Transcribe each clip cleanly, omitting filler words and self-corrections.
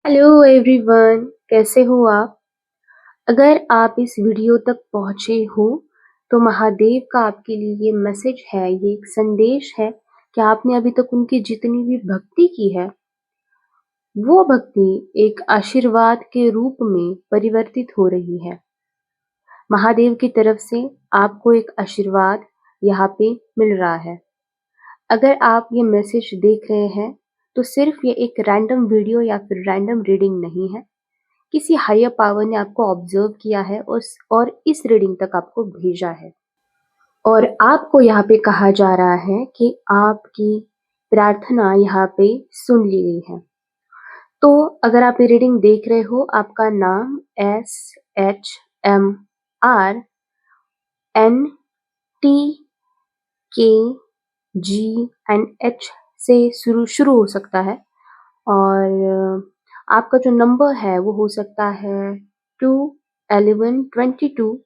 Hello everyone, कैसे हो आप? अगर आप इस वीडियो तक पहुंचे हो तो महादेव का आपके लिए ये मैसेज है, ये एक संदेश है कि आपने अभी तक उनकी जितनी भी भक्ति की है वो भक्ति एक आशीर्वाद के रूप में परिवर्तित हो रही है। महादेव की तरफ से आपको एक आशीर्वाद यहाँ पे मिल रहा है। अगर आप ये मैसेज देख रहे हैं तो सिर्फ ये एक रैंडम वीडियो या फिर रैंडम रीडिंग नहीं है। किसी हायर पावर ने आपको ऑब्जर्व किया है और इस रीडिंग तक आपको भेजा है और आपको यहाँ पे कहा जा रहा है कि आपकी प्रार्थना यहाँ पे सुन ली गई है। तो अगर आप ये रीडिंग देख रहे हो, आपका नाम SHMRNTKGNH से शुरू शुरू हो सकता है और आपका जो नंबर है वो हो सकता है 2 11 22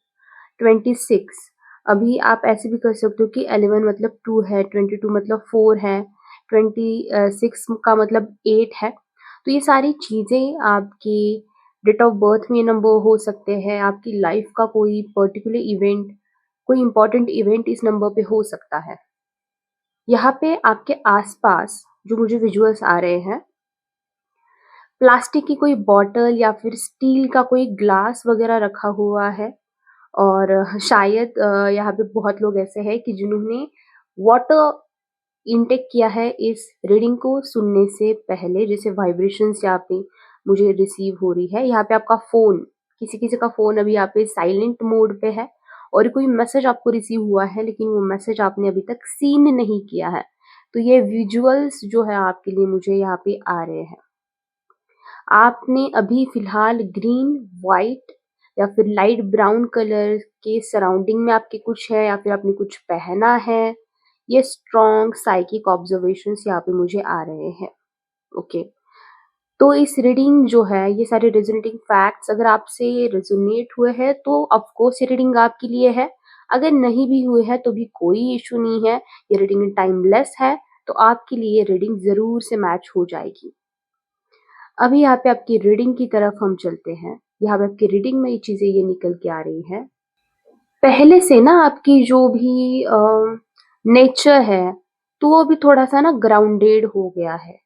26। अभी आप ऐसे भी कर सकते हो कि 11 मतलब 2 है, 22 मतलब 4 है, 26 का मतलब 8 है। तो ये सारी चीज़ें आपकी डेट ऑफ बर्थ में ये नंबर हो सकते हैं, आपकी लाइफ का कोई पर्टिकुलर इवेंट, कोई इम्पोर्टेंट इवेंट इस नंबर पे हो सकता है। यहाँ पे आपके आसपास जो मुझे विजुअल्स आ रहे हैं, प्लास्टिक की कोई बॉटल या फिर स्टील का कोई ग्लास वगैरह रखा हुआ है और शायद यहाँ पे बहुत लोग ऐसे हैं कि जिन्होंने वाटर इनटेक किया है इस रीडिंग को सुनने से पहले, जैसे वाइब्रेशंस यहाँ पे मुझे रिसीव हो रही है। यहाँ पे आपका फ़ोन, किसी-किसी का फ़ोन अभी यहाँ पे साइलेंट मोड पे है और कोई मैसेज आपको रिसीव हुआ है लेकिन वो मैसेज आपने अभी तक सीन नहीं किया है। तो ये विजुअल्स जो है आपके लिए मुझे यहाँ पे आ रहे हैं। आपने अभी फ़िलहाल ग्रीन, व्हाइट या फिर लाइट ब्राउन कलर के सराउंडिंग में आपके कुछ है या फिर आपने कुछ पहना है। ये स्ट्रॉन्ग साइकिक ऑब्जर्वेशंस यहाँ पे मुझे आ रहे हैं। ओके, तो इस रीडिंग जो है, ये सारे रेजोनेटिंग फैक्ट्स अगर आपसे रेजोनेट हुए हैं तो ऑफ कोर्स ये रीडिंग आपके लिए है। अगर नहीं भी हुए हैं तो भी कोई इशू नहीं है, ये रीडिंग टाइमलेस है, तो आपके लिए रीडिंग ज़रूर से मैच हो जाएगी। अभी यहाँ पे आपकी रीडिंग की तरफ हम चलते हैं। यहाँ पे आपकी रीडिंग में ये चीज़ें ये निकल के आ रही हैं। पहले से ना आपकी जो भी नेचर है, तो वो भी थोड़ा-सा ना ग्राउंडेड हो गया है।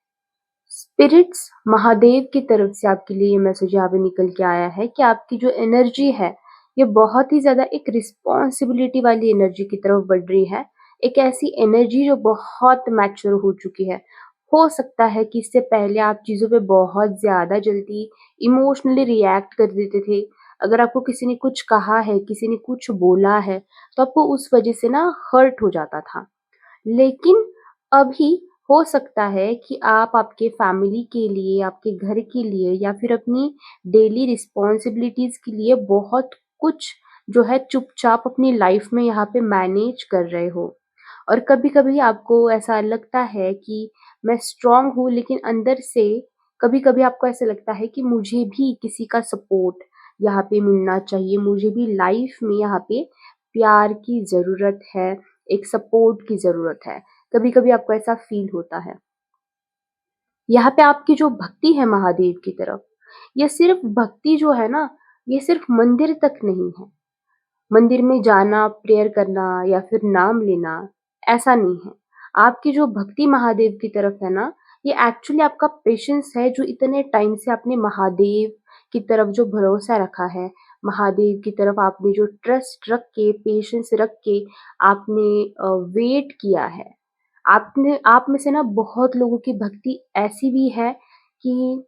स्पिरिट्स महादेव की तरफ से आपके लिए ये मैसेज यहाँ पे निकल के आया है कि आपकी जो एनर्जी है, ये बहुत ही ज़्यादा एक रिस्पॉन्सिबिलिटी वाली एनर्जी की तरफ बढ़ रही है। एक ऐसी एनर्जी जो बहुत मैच्योर हो चुकी है। हो सकता है कि इससे पहले आप चीज़ों पे बहुत ज़्यादा जल्दी इमोशनली रिएक्ट कर देते थे। अगर आपको किसी ने कुछ कहा है, किसी ने कुछ बोला है, तो आपको उस वजह से ना हर्ट हो जाता था। लेकिन अभी हो सकता है कि आप आपके फैमिली के लिए, आपके घर के लिए या फिर अपनी डेली रिस्पॉन्सिबिलिटीज़ के लिए बहुत कुछ जो है चुपचाप अपनी लाइफ में यहाँ पे मैनेज कर रहे हो। और कभी-कभी आपको ऐसा लगता है कि मैं स्ट्रॉन्ग हूँ, लेकिन अंदर से कभी-कभी आपको ऐसा लगता है कि मुझे भी किसी का सपोर्ट यहाँ पे मिलना चाहिए, मुझे भी लाइफ में यहाँ पे प्यार की ज़रूरत है, एक सपोर्ट की ज़रूरत है। कभी-कभी आपको ऐसा फ़ील होता है। यहाँ पे आपकी जो भक्ति है महादेव की तरफ, ये सिर्फ़ भक्ति जो है ना, ये सिर्फ़ मंदिर तक नहीं है। मंदिर में जाना, प्रेयर करना या फिर नाम लेना, ऐसा नहीं है। आपकी जो भक्ति महादेव की तरफ है ना, ये एक्चुअली आपका पेशेंस है जो इतने टाइम से आपने महादेव की तरफ जो भरोसा रखा है, महादेव की तरफ आपने जो ट्रस्ट रख के, पेशेंस रख के आपने वेट किया है। आपने आप में से ना बहुत लोगों की भक्ति ऐसी भी है कि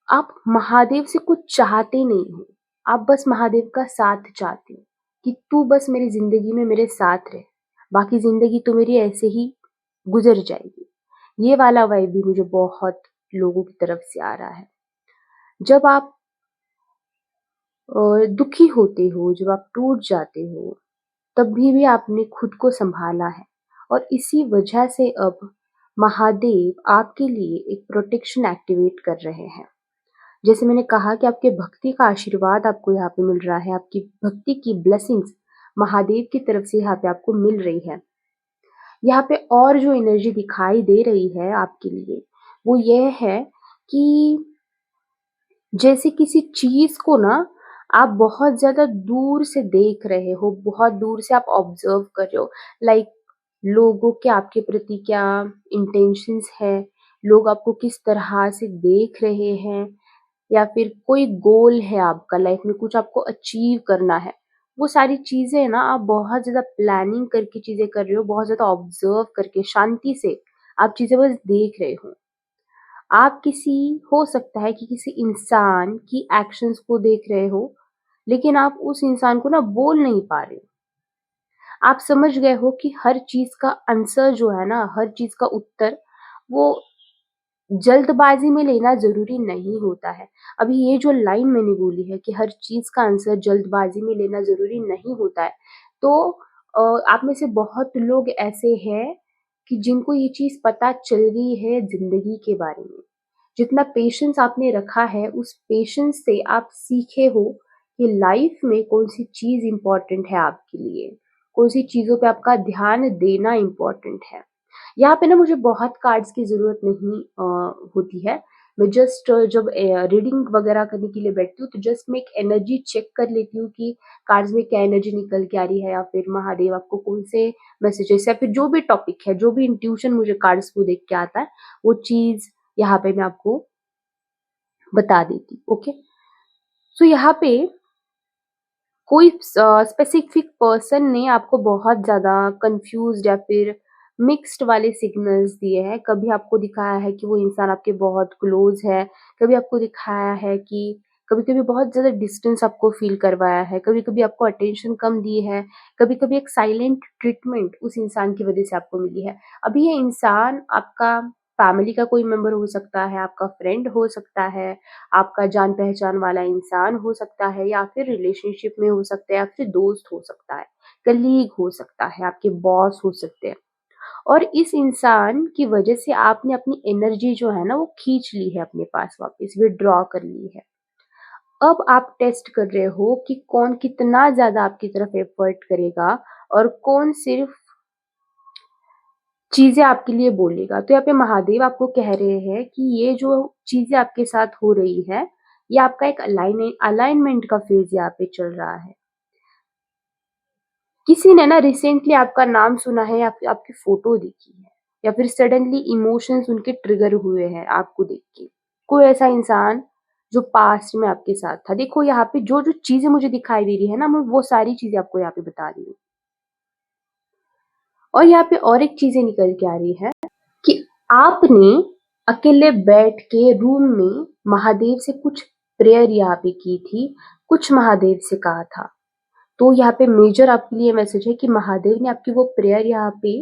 आप महादेव से कुछ चाहते नहीं हो, आप बस महादेव का साथ चाहते हो कि तू बस मेरी ज़िंदगी में मेरे साथ रह, बाकी ज़िंदगी तो मेरी ऐसे ही गुज़र जाएगी। ये वाला वाइब भी मुझे बहुत लोगों की तरफ से आ रहा है। जब आप दुखी होते हो, जब आप टूट जाते हो, तब भी आपने खुद को सँभाला है और इसी वजह से अब महादेव आपके लिए एक प्रोटेक्शन एक्टिवेट कर रहे हैं। जैसे मैंने कहा कि आपके भक्ति का आशीर्वाद आपको यहाँ पे मिल रहा है, आपकी भक्ति की ब्लेसिंग्स महादेव की तरफ से यहाँ पे आपको मिल रही है। यहाँ पे और जो एनर्जी दिखाई दे रही है आपके लिए, वो ये है कि जैसे किसी चीज़ को ना आप बहुत ज़्यादा दूर से देख रहे हो, बहुत दूर से आप ऑब्ज़र्व कर रहे हो, लाइक लोगों के आपके प्रति क्या इंटेंशंस है, लोग आपको किस तरह से देख रहे हैं, या फिर कोई गोल है आपका लाइफ में, कुछ आपको अचीव करना है। वो सारी चीज़ें ना आप बहुत ज़्यादा प्लानिंग करके चीज़ें कर रहे हो, बहुत ज़्यादा ऑब्ज़र्व करके शांति से आप चीज़ें बस देख रहे हो। आप किसी हो सकता है कि किसी इंसान की एक्शंस को देख रहे हो, लेकिन आप उस इंसान को ना बोल नहीं पा रहे हो। आप समझ गए हो कि हर चीज़ का आंसर जो है ना, हर चीज़ का उत्तर वो जल्दबाज़ी में लेना ज़रूरी नहीं होता है। अभी ये जो लाइन मैंने बोली है कि हर चीज़ का आंसर जल्दबाज़ी में लेना ज़रूरी नहीं होता है। तो आप में से बहुत लोग ऐसे हैं कि जिनको ये चीज़ पता चल गई है ज़िंदगी के बारे में। जितना पेशेंस आपने रखा है, उस पेशेंस से आप सीखे हो कि लाइफ में कौन-सी चीज़ इम्पोर्टेंट है आपके लिए, कौन-सी चीज़ों पे आपका ध्यान देना इम्पोर्टेंट है। यहाँ पे ना मुझे बहुत कार्ड्स की ज़रूरत नहीं होती है। मैं जस्ट जब रीडिंग वगैरह करने के लिए बैठती हूँ, तो जस्ट मैं एक एनर्जी चेक कर लेती हूँ कि कार्ड्स में क्या एनर्जी निकल के आ रही है, या फिर महादेव आपको कौन से मैसेजेस या फिर जो भी टॉपिक है, जो भी इंट्यूशन मुझे कार्ड्स को देख के आता है, वो चीज़ यहाँ पे मैं आपको बता देती हूँ, ओके? सो यहाँ पे कोई स्पेसिफिक पर्सन ने आपको बहुत ज़्यादा कन्फ्यूज़्ड या फिर मिक्स्ड वाले सिग्नल्स दिए हैं। कभी आपको दिखाया है कि वो इंसान आपके बहुत क्लोज़ है, कभी आपको दिखाया है कि कभी-कभी बहुत ज़्यादा डिस्टेंस आपको फ़ील करवाया है, कभी-कभी आपको अटेंशन कम दी है, कभी-कभी एक साइलेंट ट्रीटमेंट उस इंसान की वज़ह से आपको मिली है। अभी ये इंसान आपका फैमिली का कोई मेंबर हो सकता है, आपका फ्रेंड हो सकता है, आपका जान-पहचान वाला इंसान हो सकता है, या फिर रिलेशनशिप में हो सकता है, या फिर दोस्त हो सकता है, कलीग हो सकता है, आपके बॉस हो सकते हैं। और इस इंसान की वजह से आपने अपनी एनर्जी जो है ना वो खींच ली है अपने पास, वापस विथड्रॉ कर ली है। अब आप टेस्ट कर रहे हो कि कौन कितना ज़्यादा आपकी तरफ एफर्ट करेगा और कौन सिर्फ चीज़ें आपके लिए बोलेगा। तो यहाँ पे महादेव आपको कह रहे हैं कि ये जो चीज़ें आपके साथ हो रही है, ये आपका एक अलाइनमेंट का फेज़ यहाँ पे चल रहा है। किसी ने ना रिसेंटली आपका नाम सुना है, या फिर आपकी फ़ोटो देखी है, या फिर सडनली इमोशंस उनके ट्रिगर हुए हैं आपको देख के। कोई ऐसा इंसान जो पास्ट में आपके साथ था। देखो यहाँ पे जो-जो चीज़ें मुझे दिखाई दे रही है ना, मैं वो सारी चीज़ें आपको यहाँ पे बता रही हूँ। और यहाँ पे और एक चीज़ें निकल के आ रही है कि आपने अकेले बैठ के रूम में महादेव से कुछ प्रेयर यहाँ पे की थी, कुछ महादेव से कहा था। तो यहाँ पे मेजर आपके लिए मैसेज है कि महादेव ने आपकी वो प्रेयर यहाँ पे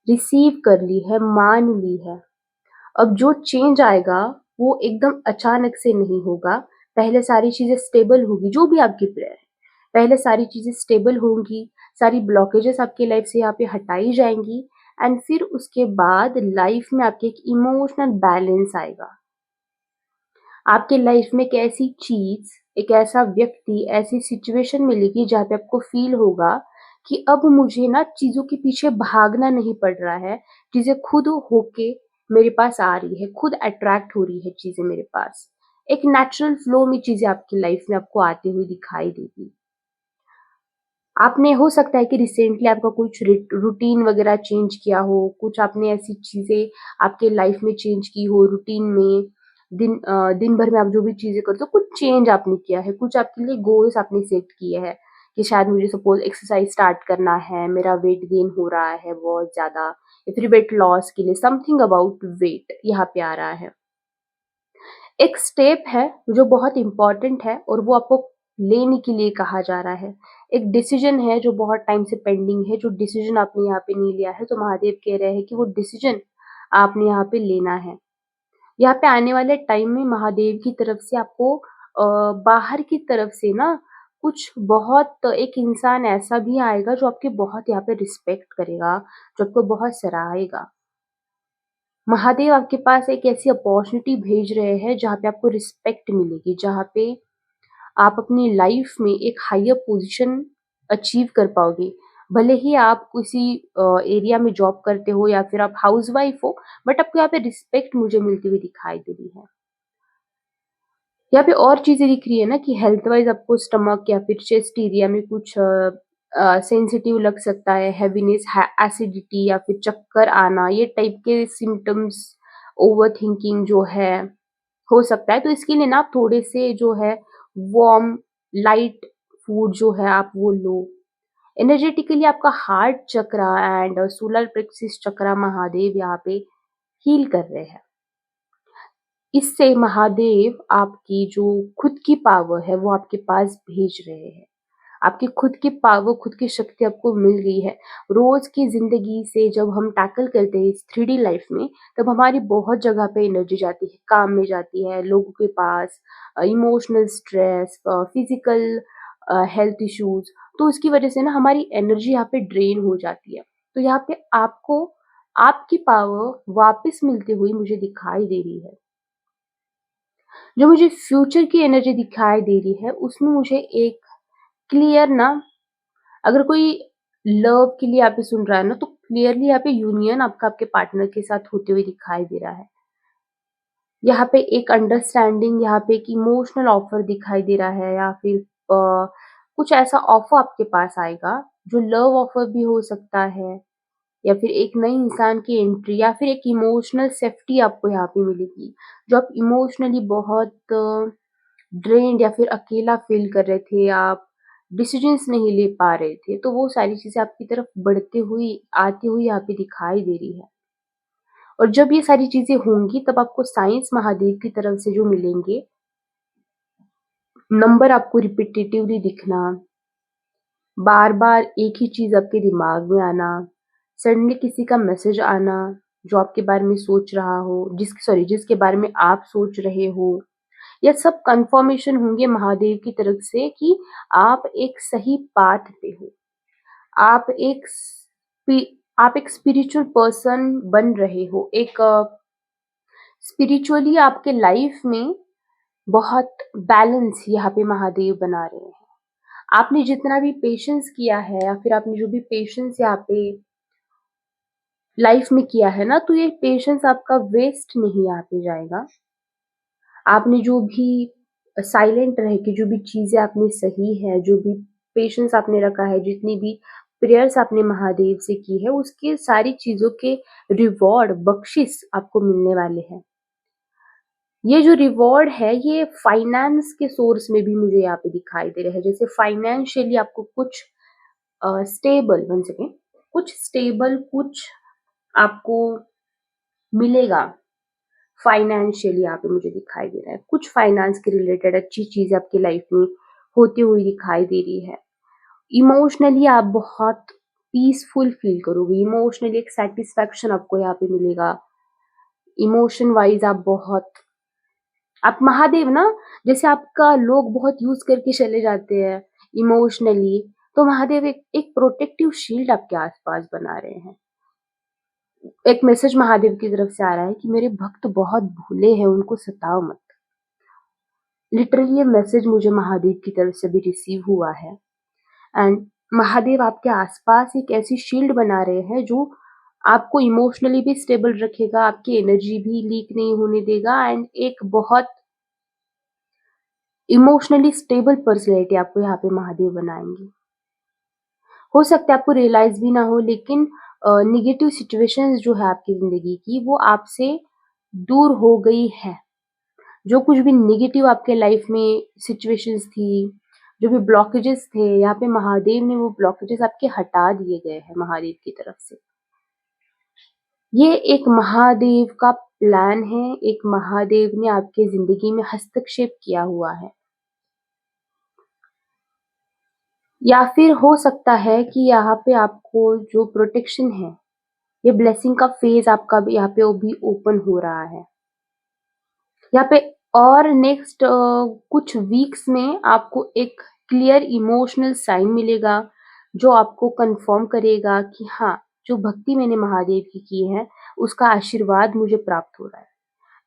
रिसीव कर ली है, मान ली है। अब जो चेंज आएगा वो एकदम अचानक से नहीं होगा। पहले सारी चीज़ें स्टेबल होगी, जो भी आपकी प्रेयर है। पहले सारी चीज़ें स्टेबल होंगी, सारी ब्लॉकेजेस आपकी लाइफ से यहाँ पे हटाई जाएँगी, एंड फिर उसके बाद लाइफ में आपके एक इमोशनल बैलेंस आएगा। आपके लाइफ में एक ऐसी चीज़, एक ऐसा व्यक्ति, ऐसी सिचुएशन मिलेगी जहाँ पे आपको फ़ील होगा कि अब मुझे ना चीज़ों के पीछे भागना नहीं पड़ रहा है, चीज़ें खुद होके मेरे पास आ रही है, खुद अट्रैक्ट हो रही है चीज़ें मेरे पास। एक नेचुरल फ्लो में चीज़ें आपकी लाइफ में आपको आती हुई दिखाई देगी। आपने हो सकता है कि रिसेंटली आपका कुछ रूटीन वगैरह चेंज किया हो, कुछ आपने ऐसी चीज़ें आपके लाइफ में चेंज की हो रूटीन में, दिन भर में आप जो भी चीज़ें करते हो, कुछ चेंज आपने किया है, कुछ आपके लिए गोल्स आपने सेट किए हैं कि शायद मुझे सपोज़ एक्सरसाइज स्टार्ट करना है, मेरा वेट गेन हो रहा है बहुत ज़्यादा, या फिर वेट लॉस के लिए समथिंग अबाउट वेट यहाँ पे आ रहा है। एक स्टेप है जो बहुत इम्पोर्टेंट है और वो आपको लेने के लिए कहा जा रहा है। एक डिसीजन है जो बहुत टाइम से पेंडिंग है, जो डिसीजन आपने यहाँ पे नहीं लिया है, तो महादेव कह रहे हैं कि वो डिसीजन आपने यहाँ पे लेना है। यहाँ पे आने वाले टाइम में महादेव की तरफ से आपको बाहर की तरफ से ना कुछ बहुत एक इंसान ऐसा भी आएगा जो आपकी बहुत यहाँ पे रिस्पेक्ट करेगा, जो आपको बहुत सराहेगा। महादेव आपके पास एक ऐसी अपॉर्चुनिटी भेज रहे हैं जहाँ पे आपको रिस्पेक्ट मिलेगी, जहाँ पे आप अपनी लाइफ में एक हायर पोजीशन अचीव कर पाओगे। भले ही आप किसी एरिया में जॉब करते हो या फिर आप हाउसवाइफ हो, बट आपको यहाँ पे रिस्पेक्ट मुझे मिलती हुई दिखाई दे रही है। यहाँ पे और चीज़ें दिख रही है ना कि हेल्थ वाइज़ आपको स्टमक या फिर चेस्ट एरिया में कुछ सेंसिटिव लग सकता है, हेवीनेस, एसिडिटी या फिर चक्कर आना, ये टाइप के सिम्पटम्स, ओवरथिंकिंग जो है, हो सकता है। तो इसके लिए ना आप थोड़े से जो है वार्म, लाइट फूड जो है आप वो लो। एनर्जेटिकली आपका heart chakra and solar plexus chakra Mahadev यहाँ पे हील कर रहे हैं। इससे महादेव आपकी जो खुद की पावर है वो आपके पास भेज रहे हैं। आपकी खुद की पावर, खुद की शक्ति आपको मिल गई है। रोज की जिंदगी से जब हम टैकल करते हैं इस 3D लाइफ में, तब हमारी बहुत जगह पे एनर्जी जाती है, काम में जाती है, लोगों के पास, emotional stress, physical health issues. तो उसकी वजह से ना हमारी एनर्जी यहाँ पे ड्रेन हो जाती है। तो यहाँ पे आपको आपकी पावर वापस मिलते हुई मुझे दिखाई दे रही है। जो मुझे फ्यूचर की एनर्जी दिखाई दे रही है उसमें मुझे एक क्लियर ना, अगर कोई लव के लिए यहाँ पे सुन रहा है ना, तो क्लियरली यहाँ पे यूनियन आपका आपके पार्टनर के साथ होते हुए दिखाई दे रहा है। यहाँ पे एक अंडरस्टैंडिंग, यहाँ पे एक इमोशनल ऑफर दिखाई दे रहा है, या फिर कुछ ऐसा ऑफर आपके पास आएगा जो लव ऑफर भी हो सकता है, या फिर एक नई इंसान की एंट्री, या फिर एक इमोशनल सेफ्टी आपको यहाँ पे मिलेगी। जो आप इमोशनली बहुत ड्रेन्ड या फिर अकेला फील कर रहे थे, आप डिसीजंस नहीं ले पा रहे थे, तो वो सारी चीज़ें आपकी तरफ बढ़ते हुई, आती हुई यहाँ पे दिखाई दे रही है। और जब ये सारी चीज़ें होंगी तब आपको साइंस महादेव की तरफ से जो मिलेंगे, नंबर आपको रिपिटेटिवली दिखना, बार-बार एक ही चीज़ आपके दिमाग में आना, सडनली किसी का मैसेज आना जो आपके बारे में सोच रहा हो, जिसके बारे में आप सोच रहे हो, ये सब कंफर्मेशन होंगे महादेव की तरफ से कि आप एक सही पाथ पे हो। आप एक आप एक स्पिरिचुअल पर्सन बन रहे हो। एक स्पिरिचुअली आपके लाइफ में बहुत बैलेंस यहाँ पे महादेव बना रहे हैं। आपने जितना भी पेशेंस किया है, या फिर आपने जो भी पेशेंस यहाँ पे लाइफ में किया है ना, तो ये पेशेंस आपका वेस्ट नहीं यहाँ पे जाएगा। आपने जो भी साइलेंट रह के जो भी चीज़ें आपने सही है, जो भी पेशेंस आपने रखा है, जितनी भी प्रेयर्स आपने महादेव से की है, उसके सारी चीज़ों के रिवॉर्ड, बख्शिश आपको मिलने वाले हैं। ये जो रिवॉर्ड है, ये फाइनेंस के सोर्स में भी मुझे यहाँ पे दिखाई दे रहा है। जैसे फाइनेंशियली आपको कुछ स्टेबल, वन सेकेंड, कुछ स्टेबल, कुछ आपको मिलेगा। फाइनेंशियली यहाँ पे मुझे दिखाई दे रहा है। कुछ फाइनेंस के रिलेटेड अच्छी चीज़ आपकी लाइफ में होती हुई दिखाई दे रही है। इमोशनली आप बहुत पीसफुल फील करोगे। इमोशनली एक सैटिस्फैक्शन आपको यहाँ पे मिलेगा। इमोशन वाइज़ आप महादेव ना, जैसे आपका लोग बहुत यूज़ करके चले जाते हैं इमोशनली, तो महादेव एक एक प्रोटेक्टिव शील्ड आपके आस-पास बना रहे हैं। एक मैसेज महादेव की तरफ से आ रहा है कि मेरे भक्त बहुत भोले हैं, उनको सताओ मत। लिटरली ये मैसेज मुझे महादेव की तरफ से भी रिसीव हुआ है। एंड महादेव आपके आसपास एक ऐसी शील्ड बना रहे हैं जो आपको इमोशनली भी स्टेबल रखेगा, आपकी एनर्जी भी लीक नहीं होने देगा, एंड एक बहुत इमोशनली स्टेबल पर्सनैलिटी आपको यहाँ पे महादेव बनाएंगे। हो सकता है आपको रियलाइज भी ना हो, लेकिन नेगेटिव सिचुएशंस जो है आपकी जिंदगी की, वो आपसे दूर हो गई है। जो कुछ भी नेगेटिव आपके लाइफ में सिचुएशंस थी, जो भी ब्लॉकेजेस थे, यहाँ पे महादेव ने वो ब्लॉकेजेस आपके हटा दिए गए हैं महादेव की तरफ से। ये एक महादेव का प्लान है, एक महादेव ने आपके जिंदगी में हस्तक्षेप किया हुआ है। या फिर हो सकता है कि यहाँ पे आपको जो प्रोटेक्शन है, ये ब्लेसिंग का फेज आपका भी यहाँ पे वो भी ओपन हो रहा है। यहाँ पे और नेक्स्ट कुछ वीक्स में आपको एक क्लियर इमोशनल साइन मिलेगा जो आपको कंफर्म करेगा कि हाँ, जो भक्ति मैंने महादेव की है उसका आशीर्वाद मुझे प्राप्त हो रहा है।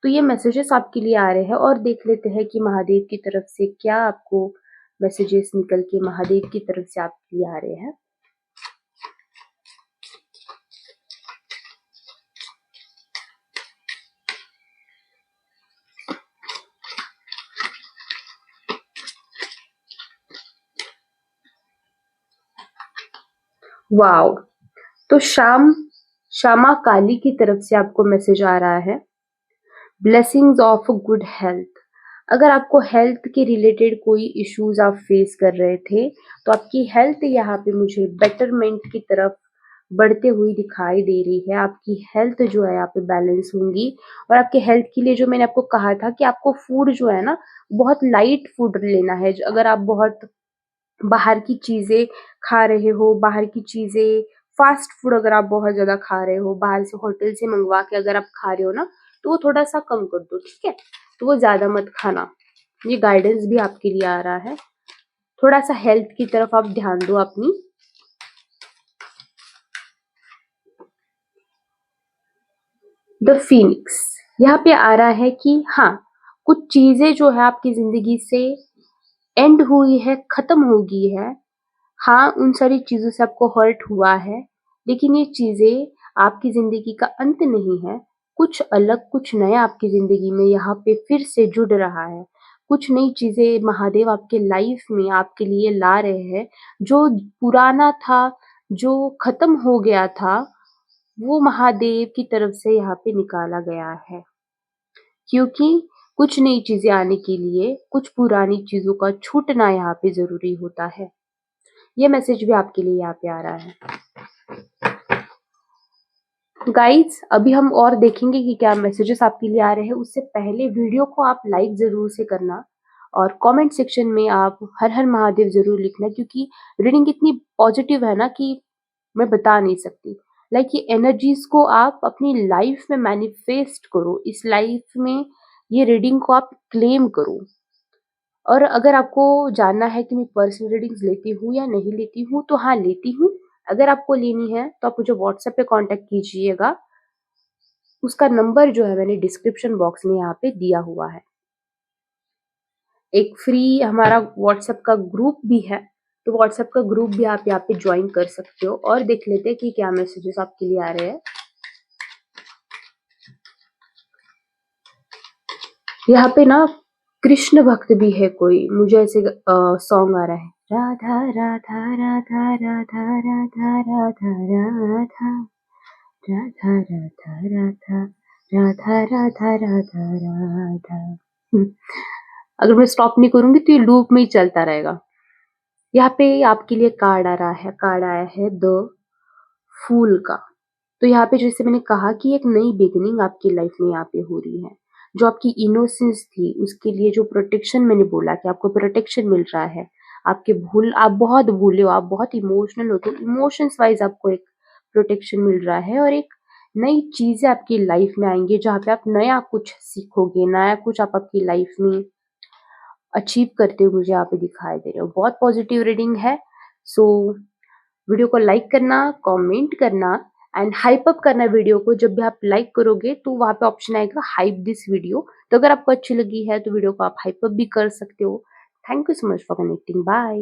तो ये मैसेजेस आपके लिए आ रहे हैं, और देख लेते हैं कि महादेव की तरफ से क्या आपको मैसेजेस निकल के महादेव की तरफ से आपके लिए आ रहे हैं। वाओ! तो श्यामा काली की तरफ से आपको मैसेज आ रहा है, ब्लेसिंग्स ऑफ गुड हेल्थ। अगर आपको हेल्थ के रिलेटेड कोई इश्यूज आप फेस कर रहे थे, तो आपकी हेल्थ यहाँ पे मुझे बेटरमेंट की तरफ बढ़ते हुई दिखाई दे रही है। आपकी हेल्थ जो है यहाँ पे बैलेंस होंगी, और आपके हेल्थ के लिए जो मैंने आपको कहा था कि आपको फूड जो है ना, बहुत लाइट फूड लेना है। अगर आप बहुत बाहर की चीजें खा रहे हो, बाहर की चीजें, फास्ट फूड अगर आप बहुत ज्यादा खा रहे हो, बाहर से होटल से मंगवा के अगर आप खा रहे हो ना, तो वो थोड़ा सा कम कर दो, ठीक है? तो वो ज्यादा मत खाना। ये गाइडेंस भी आपके लिए आ रहा है। थोड़ा सा हेल्थ की तरफ आप ध्यान दो अपनी। द फिनिक्स यहाँ पे आ रहा है कि हाँ, कुछ चीजें जो है आपकी जिंदगी से एंड हुई है, खत्म हो गई है। हाँ, उन सारी चीज़ों से आपको हर्ट हुआ है, लेकिन ये चीज़ें आपकी ज़िंदगी का अंत नहीं है। कुछ अलग, कुछ नया आपकी ज़िंदगी में यहाँ पे फिर से जुड़ रहा है। कुछ नई चीज़ें महादेव आपके लाइफ में आपके लिए ला रहे हैं। जो पुराना था, जो खत्म हो गया था, वो महादेव की तरफ से यहाँ पे निकाला गया है। क्योंकि कुछ नई चीज़ें आने के लिए कुछ पुरानी चीज़ों का छूटना यहाँ पे ज़रूरी होता है। ये मैसेज भी आपके लिए यहाँ पे आ रहा है। गाइज, अभी हम और देखेंगे कि क्या मैसेजेस आपके लिए आ रहे हैं। उससे पहले वीडियो को आप लाइक जरूर से करना, और कमेंट सेक्शन में आप हर हर महादेव जरूर लिखना, क्योंकि रीडिंग इतनी पॉजिटिव है ना कि मैं बता नहीं सकती। लाइक ये एनर्जीज को आप अपनी लाइफ में मैनिफेस्ट करो, इस लाइफ में ये रीडिंग को आप क्लेम करो। और अगर आपको जानना है कि मैं पर्सनल रीडिंग्स लेती हूँ या नहीं लेती हूँ, तो हाँ, लेती हूँ। अगर आपको लेनी है तो आप मुझे व्हाट्सएप पे कांटेक्ट कीजिएगा। उसका नंबर जो है मैंने डिस्क्रिप्शन बॉक्स में यहाँ पे दिया हुआ है। एक फ्री हमारा व्हाट्सएप का ग्रुप भी है, तो व्हाट्सएप का ग्रुप भी आप यहाँ पे ज्वाइन कर सकते हो। और देख लेते हैं कि क्या मैसेजेस आपके लिए आ रहे हैं। यहाँ पे ना कृष्ण भक्त भी है कोई, मुझे ऐसे सॉन्ग आ रहा है, राधा राधा राधा राधा राधा राधा राधा राधा राधा राधा राधा राधा राधा राधा। अगर मैं स्टॉप नहीं करूंगी तो ये लूप में ही चलता रहेगा। यहाँ पे आपके लिए कार्ड आ रहा है, कार्ड आया है द फूल का। तो यहाँ पे जैसे मैंने कहा कि एक नई बिगिनिंग आपकी लाइफ में यहाँ पे हो रही है। जो आपकी इनोसेंस थी, उसके लिए जो प्रोटेक्शन मैंने बोला कि आपको प्रोटेक्शन मिल रहा है। आप बहुत भूले हो, आप बहुत इमोशनल हो, तो इमोशंस वाइज आपको एक प्रोटेक्शन मिल रहा है। और एक नई चीजें आपकी लाइफ में आएंगी, जहाँ पे आप नया कुछ सीखोगे, नया कुछ आप आपकी लाइफ में अचीव करते हुए मुझे यहाँ पे दिखाई दे रहे हो। बहुत पॉजिटिव रीडिंग है। सो वीडियो को लाइक करना, कमेंट करना, एंड हाइप अप करना वीडियो को। जब भी आप लाइक करोगे तो वहां पे ऑप्शन आएगा हाइप दिस वीडियो, तो अगर आपको अच्छी लगी है तो वीडियो को आप हाइप अप भी कर सकते हो। Thank you so much for connecting, bye.